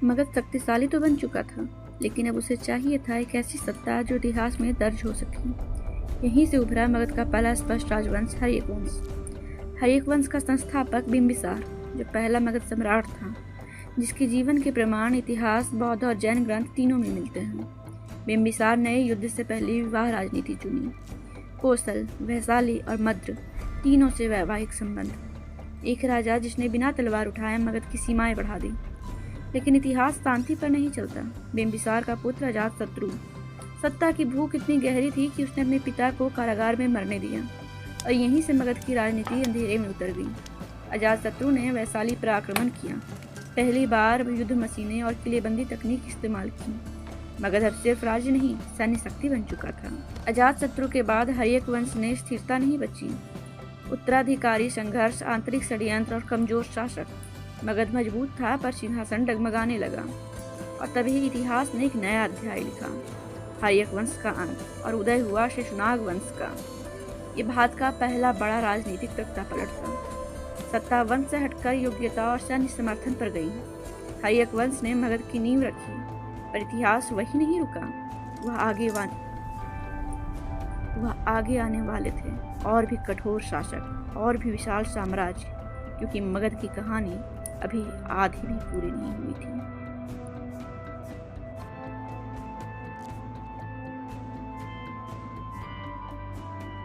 मगध शक्तिशाली तो बन चुका था, लेकिन अब उसे चाहिए था एक ऐसी सत्ता जो इतिहास में दर्ज हो सके। यहीं से उभरा मगध का पहला स्पष्ट राजवंश हर्यक वंश। हर्यक वंश का संस्थापक बिंबिसार, जो पहला मगध सम्राट था, जिसके जीवन के प्रमाण इतिहास, बौद्ध और जैन ग्रंथ तीनों में मिलते हैं। बिंबिसार ने युद्ध से पहले विवाह राजनीति चुनी। कौशल, वैशाली और मद्र तीनों से वैवाहिक संबंध। एक राजा जिसने बिना तलवार उठाए मगध की सीमाएं बढ़ा दी। लेकिन इतिहास शांति पर नहीं चलता। बिंबिसार का पुत्र अजातशत्रु, सत्ता की भूख इतनी गहरी थी कि उसने अपने पिता को कारागार में मरने दिया और यहीं से मगध की राजनीति अंधेरे में उतर गई। अजातशत्रु ने वैशाली पर आक्रमण किया, पहली बार युद्ध मशीनें और किलेबंदी तकनीक इस्तेमाल की। मगध अब सिर्फ राज्य नहीं, सैन्य शक्ति बन चुका था। अजातशत्रु के बाद हर्यक वंश में स्थिरता नहीं बची। उत्तराधिकारी संघर्ष, आंतरिक षड्यंत्र और कमजोर शासक। मगध मजबूत था पर सिंहासन डगमगाने लगा, और तभी इतिहास ने एक नया अध्याय लिखा, हर्यक वंश का अंत, और उदय हुआ शेषनाग वंश का। ये भारत का पहला बड़ा राजनीतिक तख्तापलट था। सत्ता वंश से हटकर योग्यता और सैन्य समर्थन पर गई। हर्यक वंश ने मगध की नींव रखी, पर इतिहास वही नहीं रुका। वह आगे आने वाले थे, और भी कठोर शासक, और भी विशाल साम्राज्य, क्योंकि मगध की कहानी अभी आधी भी पूरी नहीं हुई थी।